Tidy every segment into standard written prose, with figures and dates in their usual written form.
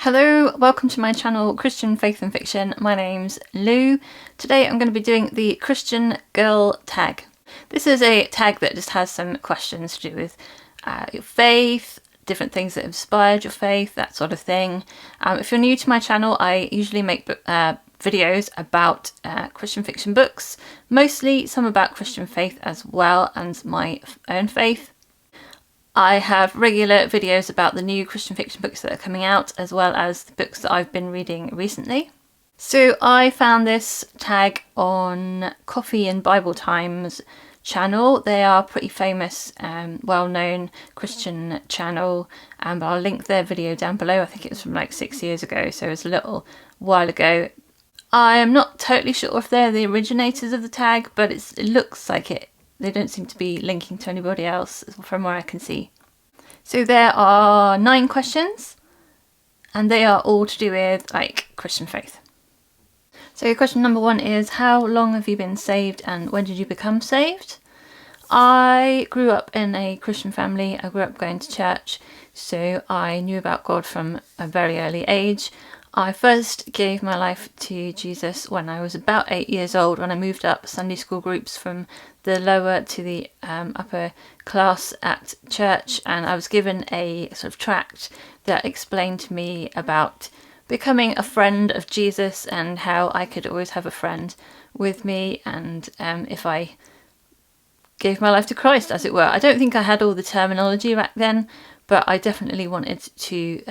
Hello, welcome to my channel Christian Faith and Fiction. My name's Lou. Today I'm going to be doing the Christian Girl tag. This is a tag that just has some questions to do with your faith, different things that have inspired your faith, that sort of thing. If you're new to my channel, I usually make videos about Christian fiction books, mostly some about Christian faith as well and my own faith. I have regular videos about the new Christian fiction books that are coming out, as well as the books that I've been reading recently. So I found this tag on Coffee and Bible Times channel. They are pretty famous, well-known Christian channel, but I'll link their video down below. I think it was from like 6 years ago, so it was a little while ago. I am not totally sure if they're the originators of the tag, but it looks like it. They don't seem to be linking to anybody else from where I can see. So there are 9 questions, and they are all to do with like Christian faith. So question number 1 is, how long have you been saved and when did you become saved? I grew up in a Christian family. I grew up going to church, so I knew about God from a very early age. I first gave my life to Jesus when I was about 8 years old, when I moved up Sunday school groups from the lower to the upper class at church, and I was given a sort of tract that explained to me about becoming a friend of Jesus and how I could always have a friend with me, and if I gave my life to Christ, as it were. I don't think I had all the terminology back then, but I definitely wanted to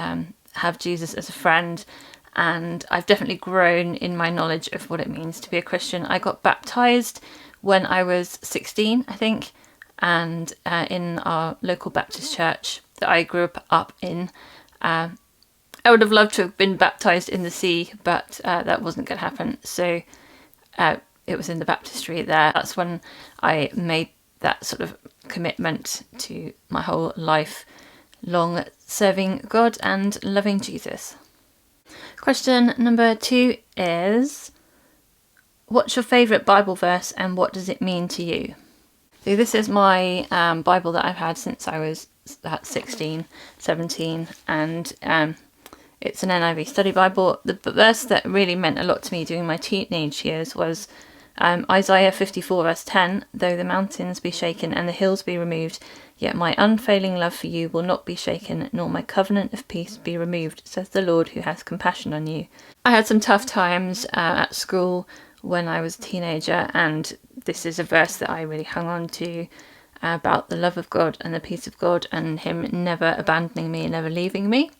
have Jesus as a friend, and I've definitely grown in my knowledge of what it means to be a Christian. I got baptised when I was 16, I think, and in our local Baptist church that I grew up in. I would have loved to have been baptised in the sea, but that wasn't going to happen, so it was in the baptistry there. That's when I made that sort of commitment to my whole life long serving God and loving Jesus. Question number 2 is, what's your favourite Bible verse and what does it mean to you? So this is my Bible that I've had since I was about 16, 17, and it's an NIV study Bible. The verse that really meant a lot to me during my teenage years was Isaiah 54 verse 10, though the mountains be shaken and the hills be removed, yet my unfailing love for you will not be shaken, nor my covenant of peace be removed, says the Lord who has compassion on you. I had some tough times at school when I was a teenager, and this is a verse that I really hung on to, about the love of God and the peace of God and him never abandoning me and never leaving me.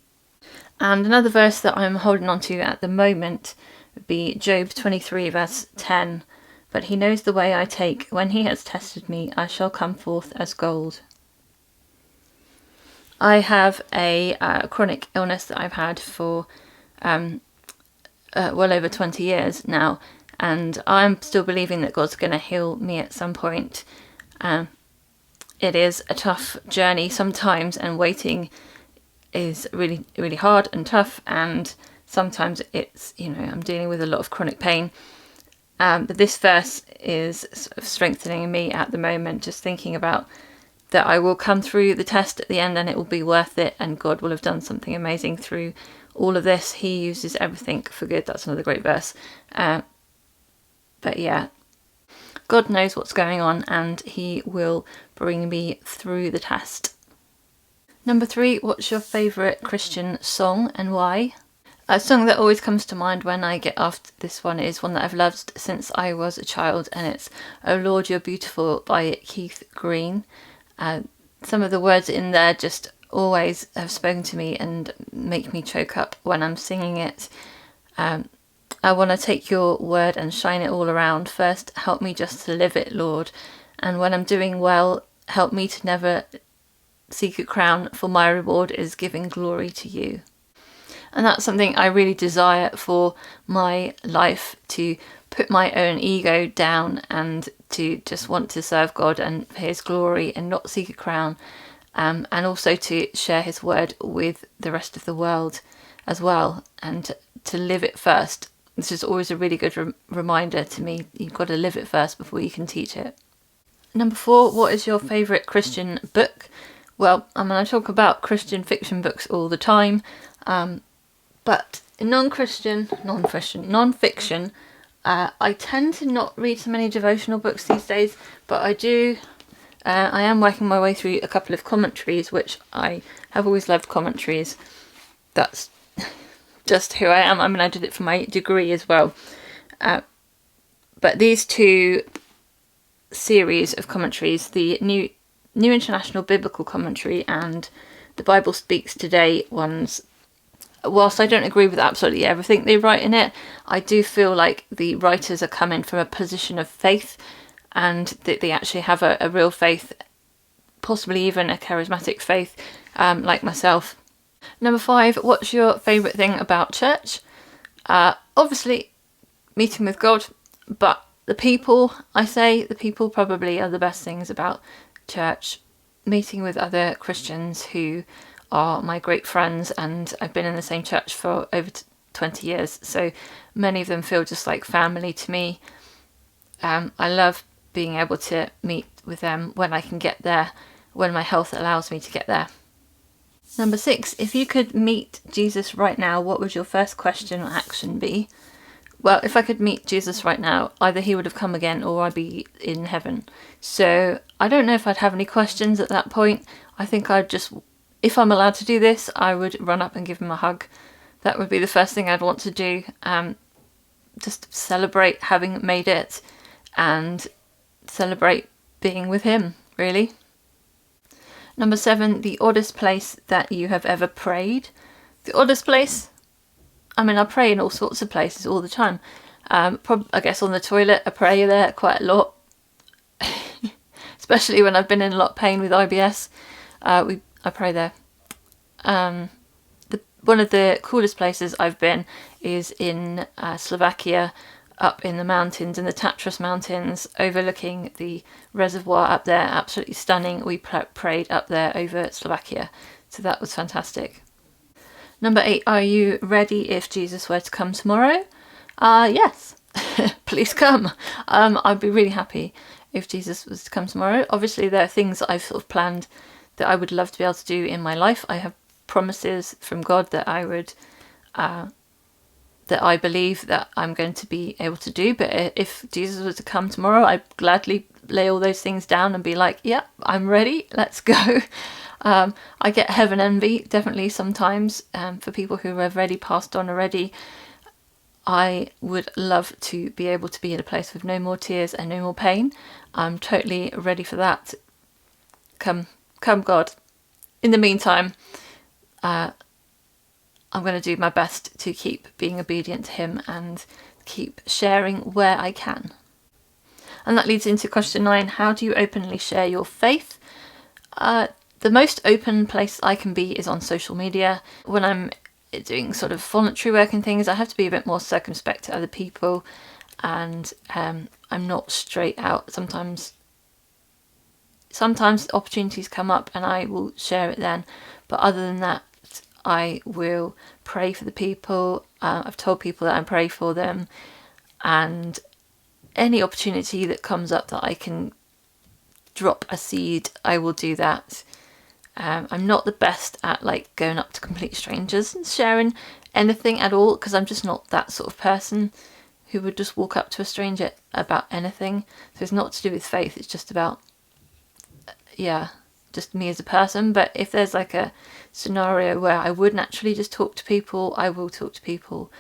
And another verse that I'm holding on to at the moment would be Job 23 verse 10. But he knows the way I take. When he has tested me, I shall come forth as gold. I have a chronic illness that I've had for well over 20 years now, and I'm still believing that God's going to heal me at some point. It is a tough journey sometimes, and waiting is really, really hard and tough, and sometimes it's, I'm dealing with a lot of chronic pain. But this verse is sort of strengthening me at the moment, just thinking about that I will come through the test at the end and it will be worth it, and God will have done something amazing through all of this. He uses everything for good. That's another great verse. But yeah, God knows what's going on and he will bring me through the test. Number 3, what's your favourite Christian song and why? A song that always comes to mind when I get asked this one is one that I've loved since I was a child, and it's "Oh Lord, You're Beautiful" by Keith Green. Some of the words in there just always have spoken to me and make me choke up when I'm singing it. I want to take your word and shine it all around. First, help me just to live it, Lord. And when I'm doing well, help me to never seek a crown, for my reward is giving glory to you. And that's something I really desire for my life, to put my own ego down and to just want to serve God and for his glory and not seek a crown, and also to share his word with the rest of the world as well, and to live it first. This is always a really good reminder to me. You've got to live it first before you can teach it. Number 4, what is your favourite Christian book? Well, I'm going to talk about Christian fiction books all the time. But in non-fiction, I tend to not read so many devotional books these days, but I do. I am working my way through a couple of commentaries, which I have always loved commentaries. That's just who I am. I mean, I did it for my degree as well. But these two series of commentaries, the New International Biblical Commentary and the Bible Speaks Today ones, whilst I don't agree with absolutely everything they write in it, I do feel like the writers are coming from a position of faith, and that they actually have a real faith, possibly even a charismatic faith, like myself. Number 5, what's your favourite thing about church? Obviously, meeting with God, but the people probably are the best things about church. Meeting with other Christians who are my great friends, and I've been in the same church for over 20 years, so many of them feel just like family to me. I love being able to meet with them when I can get there, when my health allows me to get there. Number 6, if you could meet Jesus right now, what would your first question or action be? Well, if I could meet Jesus right now, either he would have come again or I'd be in heaven. So I don't know if I'd have any questions at that point. I think I'd just, if I'm allowed to do this, I would run up and give him a hug. That would be the first thing I'd want to do. Just celebrate having made it and celebrate being with him, really. Number 7, the oddest place that you have ever prayed. The oddest place? I mean, I pray in all sorts of places all the time. I guess on the toilet, I pray there quite a lot. Especially when I've been in a lot of pain with IBS. I pray there. One of the coolest places I've been is in Slovakia, up in the mountains, in the Tatras Mountains, overlooking the reservoir up there. Absolutely stunning. We prayed up there over Slovakia. So that was fantastic. Number 8, are you ready if Jesus were to come tomorrow? Yes. Please come. I'd be really happy if Jesus was to come tomorrow. Obviously, there are things that I've sort of planned that I would love to be able to do in my life. I have promises from God that I would, that I believe that I'm going to be able to do. But if Jesus was to come tomorrow, I'd gladly lay all those things down and be like, yeah, I'm ready. Let's go. I get heaven envy, definitely sometimes, for people who have already passed on already. I would love to be able to be in a place with no more tears and no more pain. I'm totally ready for that. Come God. In the meantime, I'm going to do my best to keep being obedient to him and keep sharing where I can. And that leads into question 9. How do you openly share your faith? The most open place I can be is on social media. When I'm doing sort of voluntary work and things, I have to be a bit more circumspect to other people, and I'm not straight out. Sometimes opportunities come up and I will share it then, but other than that, I will pray for the people. I've told people that I pray for them, and any opportunity that comes up that I can drop a seed, I will do that. I'm not the best at like going up to complete strangers and sharing anything at all, because I'm just not that sort of person who would just walk up to a stranger about anything. So it's not to do with faith, it's just about, just me as a person. But if there's like a scenario where I would naturally just talk to people, I will talk to people.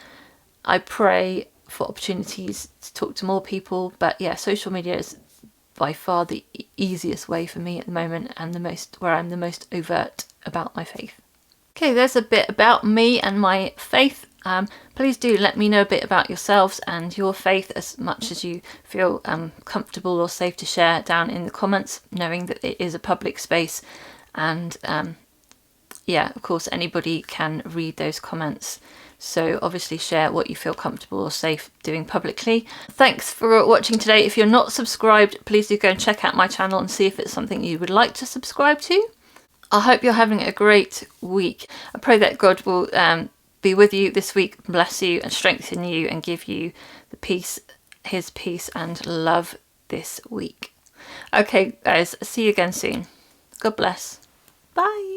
I pray for opportunities to talk to more people, but yeah, social media is by far the easiest way for me at the moment, and where I'm the most overt about my faith. Okay, there's a bit about me and my faith. Please do let me know a bit about yourselves and your faith, as much as you feel comfortable or safe to share down in the comments, knowing that it is a public space, and of course anybody can read those comments. So obviously share what you feel comfortable or safe doing publicly. Thanks for watching today. If you're not subscribed, please do go and check out my channel and see if it's something you would like to subscribe to. I hope you're having a great week. I pray that God will be with you this week, bless you and strengthen you, and give you the peace, his peace and love this week. Okay guys, see you again soon. God bless. Bye.